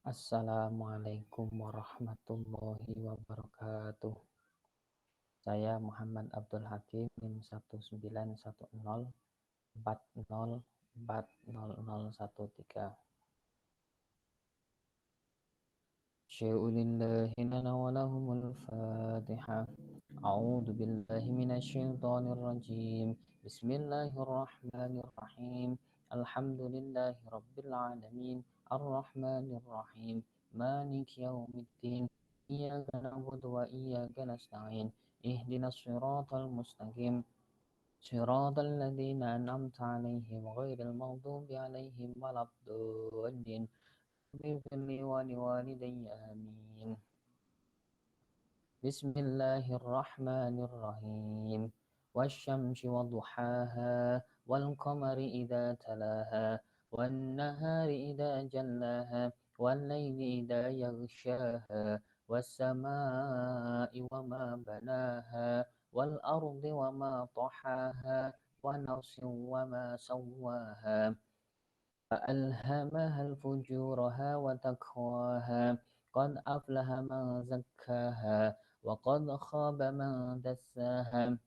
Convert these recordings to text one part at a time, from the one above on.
Assalamualaikum warahmatullahi wabarakatuh. Saya Muhammad Abdul Hakim NIM 19104040013. Syai'ulillahi lana wa lahumul Fatihah. A'udzu billahi minasyaitonir rajim. Bismillahirrahmanirrahim. Alhamdulillahi rabbil alamin. Arrahmanir rahim. Maliki yaumiddin. Iyyaka na'budu wa iyyaka nasta'in. Ihdinas siratal mustaqim. Siratal ladzina an'amta 'alaihim ghairil maghdubi 'alaihim waladdallin. اغفر لي ولوالدي آمين. بسم الله الرحمن الرحيم. والشمس وضحاها والقمر إذا تلاها والنهار إذا جلاها والليل إذا يغشاها والسماء وما بناها والأرض وما طحاها ونفس وما سواها فألهمها فجورها وتقواها قد أفلح من زكاها وقد خاب من دساها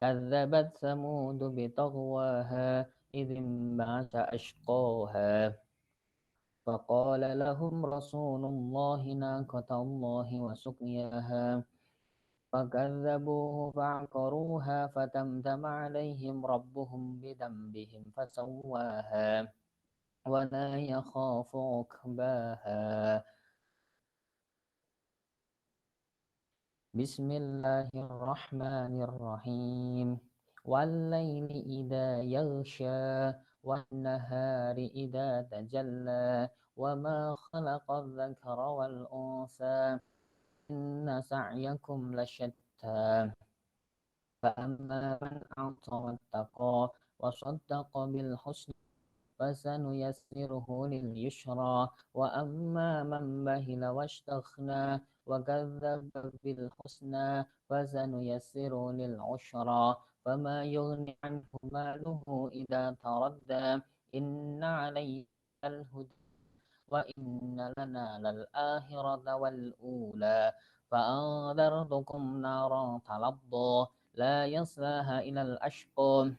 كذبت ثمود بطغواها إذ انبعث أشقاها فقال لهم رسول الله ناقة الله وسقياها فكذبوه فعقروها فتمتم عليهم ربهم بذنبهم فسواها ولا يخاف عقباها. بسم الله الرحمن الرحيم. والليل إذا يغشى والنهار إذا تجلى وما خلق الذكر والأنثى إن سعيكم لشتى فأما من أعطى واتقى وصدق بالحسنى فسنيسره لليسرى وأما من بخل واستغنى وكذب بالحسنى فسنيسره للعسرى فما يغني عنه ماله إذا تردى إن علينا الهدى وإن لنا للآخرة والأولى فأنذرتكم نارا تلظى لا يصلاها إلى الأشقى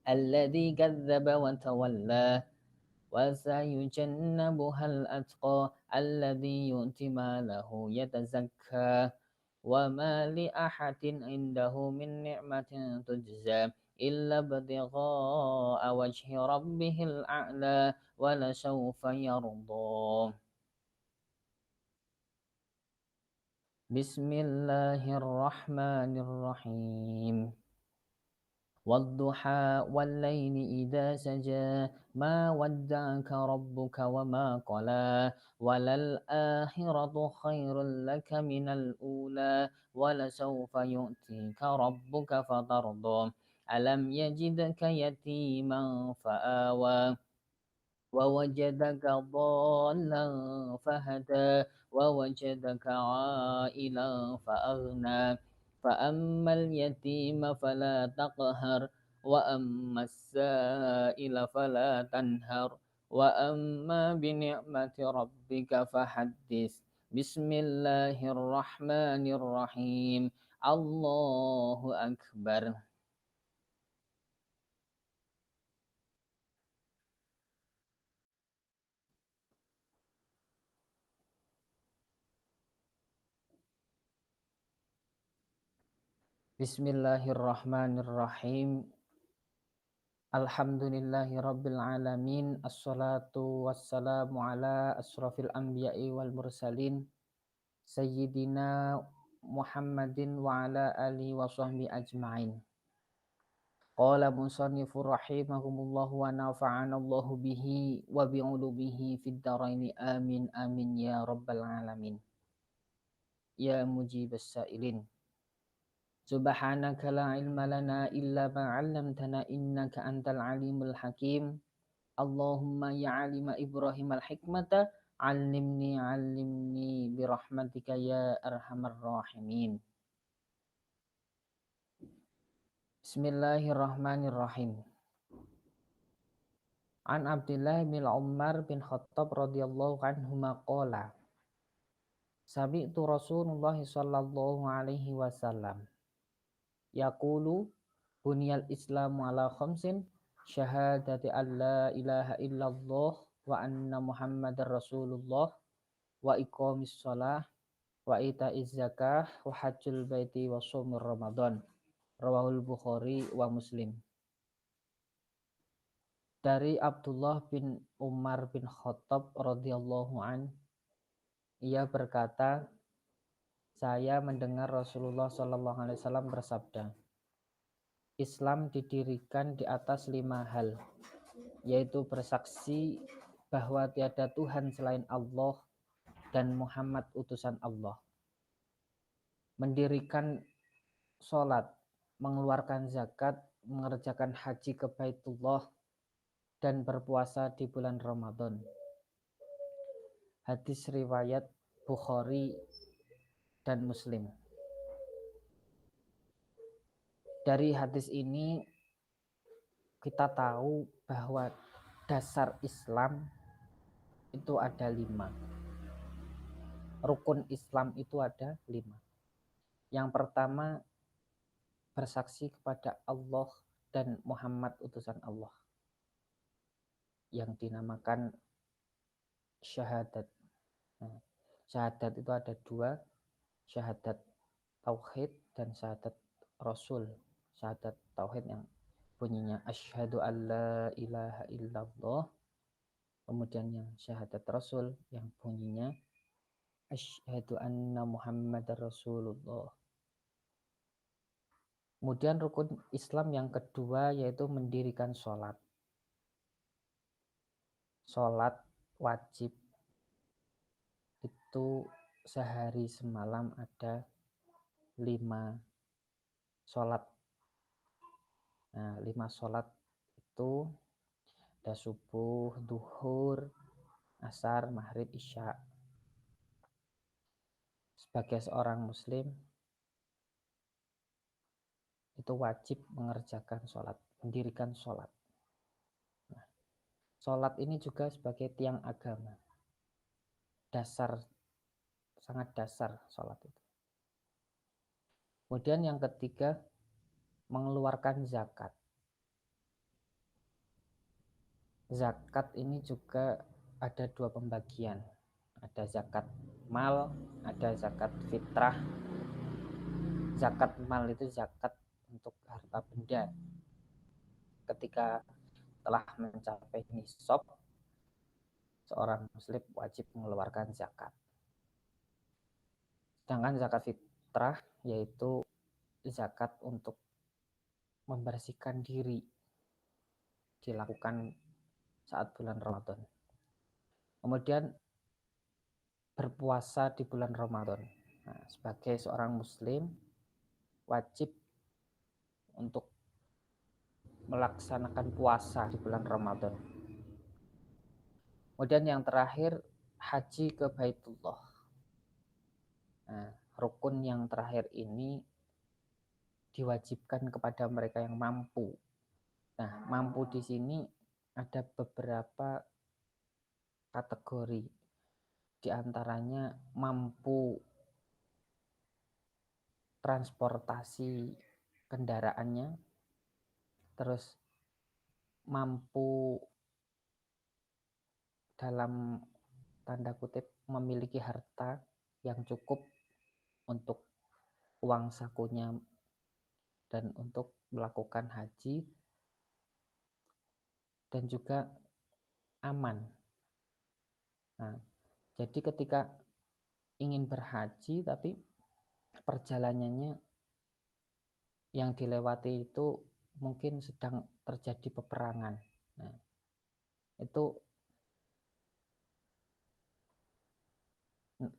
الذي كذب وتولى وسيجنبها الأتقى الذي يؤتي ماله يتزكى وما لأحد عنده من نعمة تجزى إلا ابتغاء وجه ربه الأعلى ولسوف يرضى. بسم الله الرحمن الرحيم. والضحى والليل إذا سجى ما ودعك ربك وما قلى وللآخرة خير لك من الأولى ولسوف يؤتيك ربك فترضى ألم يجدك يتيما فآوى ووجدك ضالا فهدى ووجدك عائلا فأغنى فأما اليتيم فلا تقهر وأما السائل فلا تنهر وأما بنعمة ربك فحدث. بسم الله الرحمن الرحيم. الله أكبر. Bismillahirrahmanirrahim. Alhamdulillahi rabbil alamin. Assalatu wassalamu ala asrafil anbiya'i wal mursalin Sayyidina Muhammadin wa ala alihi wa sahbihi ajma'in. Qala musannifur rahimahumullah wa nafa'anallahu bihi wa bi'ulubihi fid dharaini amin amin ya rabbal alamin. Ya mujibas sa'ilin. Subhanaka la ilma lana illa ma 'allamtana innaka antal alimul hakim. Allahumma ya alima Ibrahim al-hikmata 'allimni birahmatika ya arhamar rahimin. Bismillahirrahmanirrahim. An Abdullah bin Umar bin Khattab radhiyallahu anhuma qala Sami'tu Rasulullah sallallahu alaihi wasallam yaqulu bunyal islamu ala khamsin syahadati an la ilaha illallah wa anna muhammadar rasulullah wa iqamis shalah wa ita'iz zakah wa hajjul baiti wa shaumur ramadan rawahul Bukhari wa Muslim. Dari Abdullah bin Umar bin Khattab radhiyallahu an, ia berkata, saya mendengar Rasulullah sallallahu alaihi wasallam bersabda, Islam didirikan di atas 5 hal, yaitu bersaksi bahwa tiada Tuhan selain Allah dan Muhammad utusan Allah, mendirikan sholat, mengeluarkan zakat, mengerjakan haji ke Baitullah, dan berpuasa di bulan Ramadan. Hadis riwayat Bukhari dan Muslim. Dari hadis ini kita tahu bahwa dasar Islam itu ada 5. Rukun Islam itu ada 5. Yang pertama, bersaksi kepada Allah dan Muhammad utusan Allah, yang dinamakan syahadat. Nah, syahadat itu ada 2, syahadat tauhid dan syahadat rasul. Syahadat tauhid yang bunyinya asyhadu alla ilaha illallah, kemudian yang syahadat rasul yang bunyinya asyhadu anna muhammadar rasulullah. Kemudian rukun Islam yang kedua yaitu mendirikan sholat. Sholat wajib itu sehari semalam ada 5 sholat. Nah, 5 sholat itu ada subuh, duhur, asar, maghrib, isya. Sebagai seorang muslim itu wajib mengerjakan sholat, mendirikan sholat. Nah, sholat ini juga sebagai tiang agama. Dasar, sangat dasar sholat itu. Kemudian yang ketiga, mengeluarkan zakat. Zakat ini juga ada 2 pembagian. Ada zakat mal, ada zakat fitrah. Zakat mal itu zakat untuk harta benda. Ketika telah mencapai nisab, seorang muslim wajib mengeluarkan zakat. Sedangkan zakat fitrah yaitu zakat untuk membersihkan diri, dilakukan saat bulan Ramadan. Kemudian berpuasa di bulan Ramadan. Nah, sebagai seorang muslim wajib untuk melaksanakan puasa di bulan Ramadan. Kemudian yang terakhir, haji ke Baitullah. Nah, rukun yang terakhir ini diwajibkan kepada mereka yang mampu. Nah, mampu di sini ada beberapa kategori. Di antaranya mampu transportasi kendaraannya, terus mampu dalam tanda kutip memiliki harta yang cukup untuk uang sakunya dan untuk melakukan haji, dan juga aman. Nah, jadi ketika ingin berhaji tapi perjalanannya yang dilewati itu mungkin sedang terjadi peperangan. Nah, itu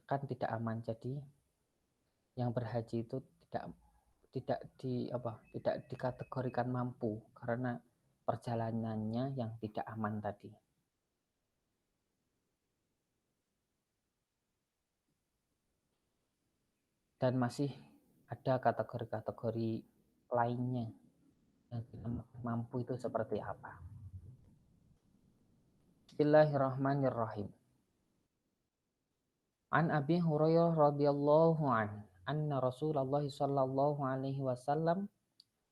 kan tidak aman. Jadi yang berhaji itu tidak dikategorikan mampu karena perjalanannya yang tidak aman tadi. Dan masih ada kategori-kategori lainnya yang mampu itu seperti apa. Bismillahirrahmanirrahim. An Abi Hurairah radhiyallahu an anna Rasulullah sallallahu alaihi wasallam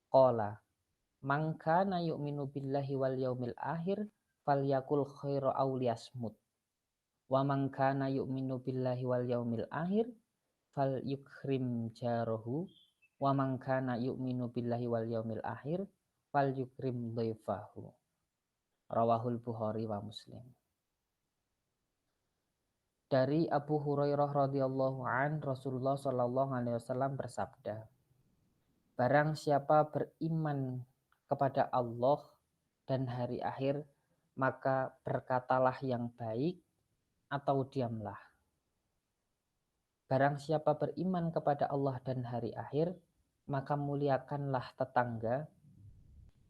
qala man kana yu'minu billahi wal yaumil akhir falyakul khaira aw liyasmut wa man kana yu'minu billahi wal yaumil akhir falyukrim jarahu wa man kana yu'minu billahi wal yaumil akhir falyukrim dhaifahu. Rawahul Bukhari wa Muslim. Dari Abu Hurairah radhiyallahu an, Rasulullah shallallahu alaihi wasallam bersabda, barang siapa beriman kepada Allah dan hari akhir, maka berkatalah yang baik atau diamlah. Barang siapa beriman kepada Allah dan hari akhir, maka muliakanlah tetangga.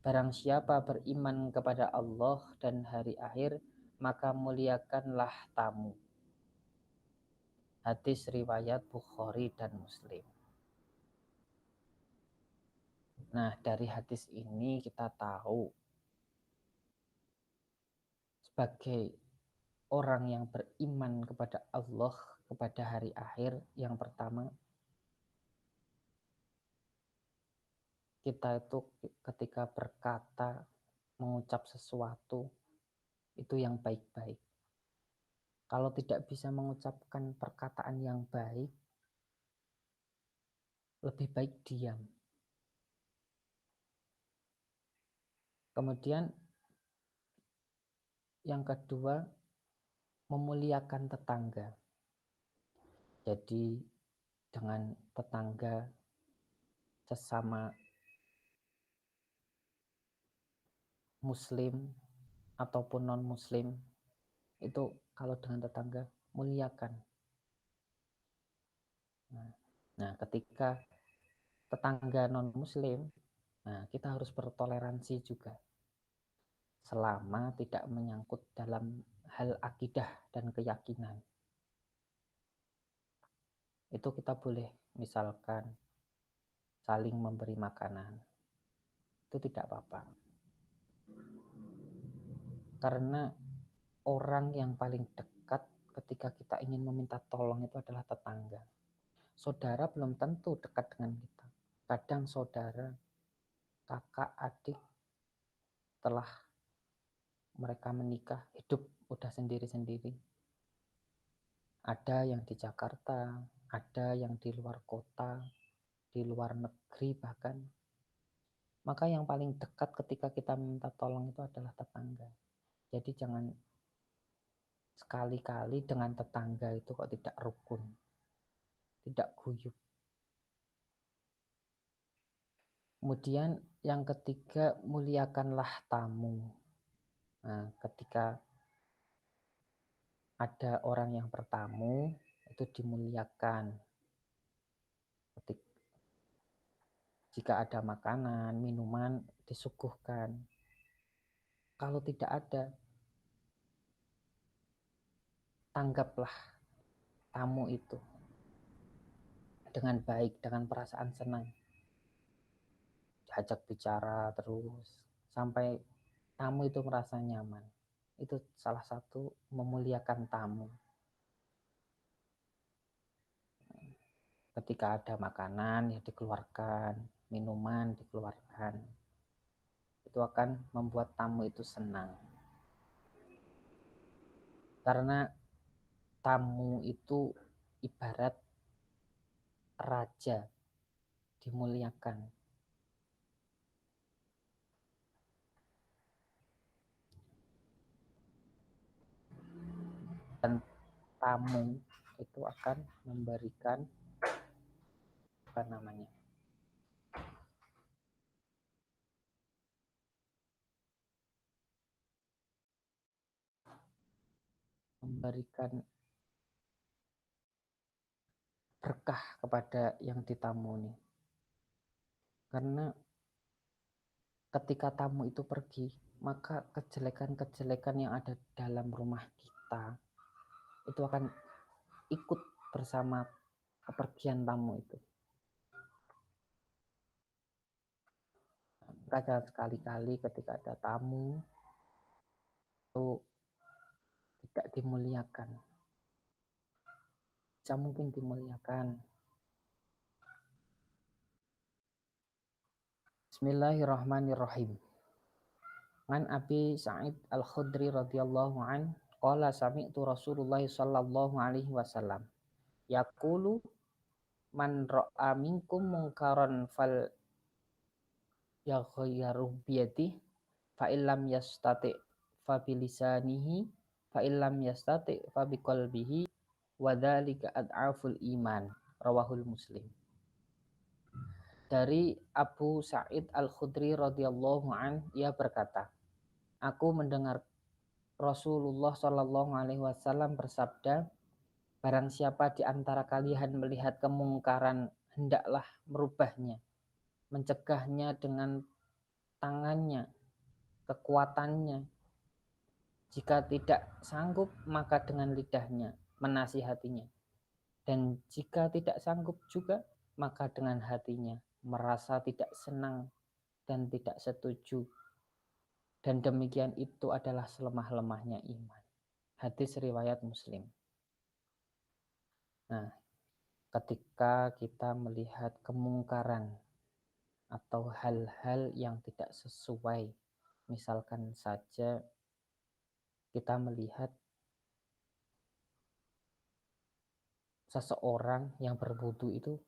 Barang siapa beriman kepada Allah dan hari akhir, maka muliakanlah tamu. Hadis riwayat Bukhari dan Muslim. Nah, dari hadis ini kita tahu sebagai orang yang beriman kepada Allah, kepada hari akhir, yang pertama, kita itu ketika berkata, mengucap sesuatu, itu yang baik-baik. Kalau tidak bisa mengucapkan perkataan yang baik, lebih baik diam. Kemudian yang kedua, memuliakan tetangga. Jadi dengan tetangga sesama muslim ataupun non muslim, itu kalau dengan tetangga muliakan. Nah, ketika tetangga non muslim, nah kita harus bertoleransi juga. Selama tidak menyangkut dalam hal akidah dan keyakinan. Itu kita boleh misalkan saling memberi makanan. Itu tidak apa-apa. Karena orang yang paling dekat ketika kita ingin meminta tolong itu adalah tetangga. Saudara belum tentu dekat dengan kita. Kadang saudara, kakak, adik telah mereka menikah, hidup udah sendiri-sendiri. Ada yang di Jakarta, ada yang di luar kota, di luar negeri bahkan. Maka yang paling dekat ketika kita minta tolong itu adalah tetangga. Jadi jangan sekali-kali dengan tetangga itu kok tidak rukun, tidak guyup. Kemudian yang ketiga, muliakanlah tamu. Nah, ketika ada orang yang bertamu, itu dimuliakan. Jika ada makanan, minuman, disuguhkan. Kalau tidak ada, tanggaplah tamu itu dengan baik, dengan perasaan senang. Diajak bicara terus, sampai tamu itu merasa nyaman. Itu salah satu memuliakan tamu. Ketika ada makanan, ya dikeluarkan, minuman dikeluarkan. Itu akan membuat tamu itu senang. Karena tamu itu ibarat raja, dimuliakan. Dan tamu itu akan memberikan memberikan berkah kepada yang ditamuni. Karena ketika tamu itu pergi, maka kejelekan-kejelekan yang ada dalam rumah kita itu akan ikut bersama kepergian tamu itu. Maka sekali-kali ketika ada tamu itu tidak dimuliakan. Tidak mungkin dimuliakan. Bismillahirrahmanirrahim. An Abi Sa'id Al-Khudri radhiyallahu an qala sami'tu Rasulullah sallallahu alaihi wasallam yaqulu man ra'a minkum munkaran fal yaghayyiru biyadihi fa illam yastati fa bilisanihi fa illam yastati fa biqalbihi wa dzalika ad'aful iman. Rawahul Muslim. Dari Abu Sa'id Al-Khudri radhiyallahu an, ia berkata, aku mendengar Rasulullah Shallallahu alaihi wasallam bersabda, barang siapa di antara kalian melihat kemungkaran, hendaklah merubahnya, mencegahnya dengan tangannya, kekuatannya. Jika tidak sanggup, maka dengan lidahnya, menasihatinya. Dan jika tidak sanggup juga, maka dengan hatinya, merasa tidak senang dan tidak setuju. Dan demikian itu adalah selemah-lemahnya iman. Hadis riwayat Muslim. Nah, ketika kita melihat kemungkaran atau hal-hal yang tidak sesuai, misalkan saja kita melihat seseorang yang berwudu itu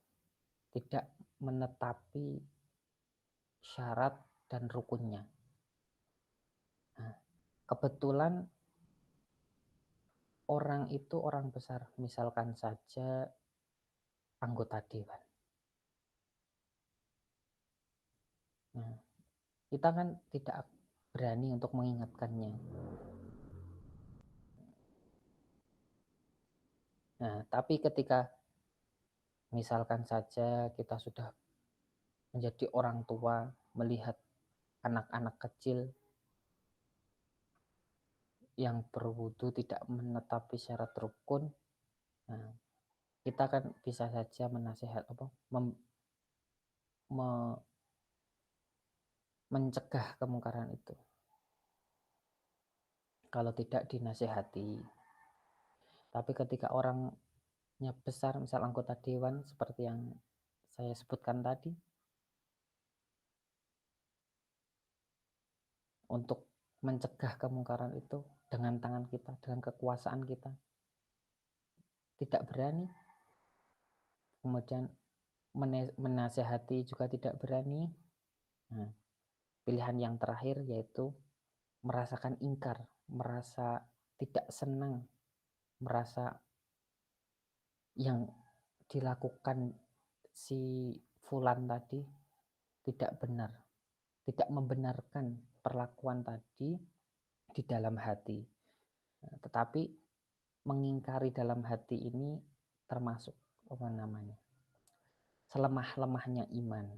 tidak menetapi syarat dan rukunnya. Nah, kebetulan orang itu orang besar, misalkan saja anggota dewan. Nah, kita kan tidak berani untuk mengingatkannya. Nah, tapi ketika misalkan saja kita sudah menjadi orang tua, melihat anak-anak kecil yang berwudu tidak menetapi syarat rukun, nah, kita kan bisa saja mencegah kemungkaran itu. Kalau tidak dinasihati. Tapi ketika orangnya besar, misal anggota dewan seperti yang saya sebutkan tadi, untuk mencegah kemungkaran itu dengan tangan kita, dengan kekuasaan kita, tidak berani. Kemudian menasehati juga tidak berani. Nah, pilihan yang terakhir yaitu merasakan ingkar, merasa tidak senang, merasa yang dilakukan si fulan tadi tidak benar, tidak membenarkan perlakuan tadi di dalam hati. Nah, tetapi mengingkari dalam hati ini termasuk selemah-lemahnya iman.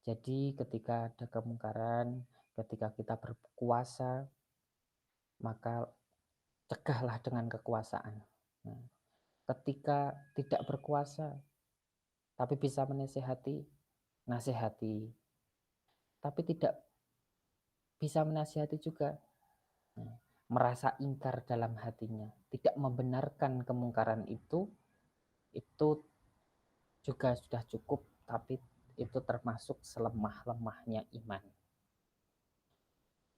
Jadi ketika ada kemungkaran, ketika kita berkuasa, maka cegahlah dengan kekuasaan. Nah, ketika tidak berkuasa, tapi bisa menasihati, nasihati. Tapi tidak bisa menasihati juga, nah, merasa ingkar dalam hatinya, tidak membenarkan kemungkaran itu juga sudah cukup, tapi itu termasuk selemah-lemahnya iman.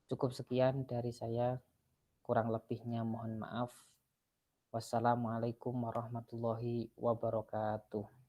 Cukup sekian dari saya, kurang lebihnya mohon maaf. Wassalamualaikum warahmatullahi wabarakatuh.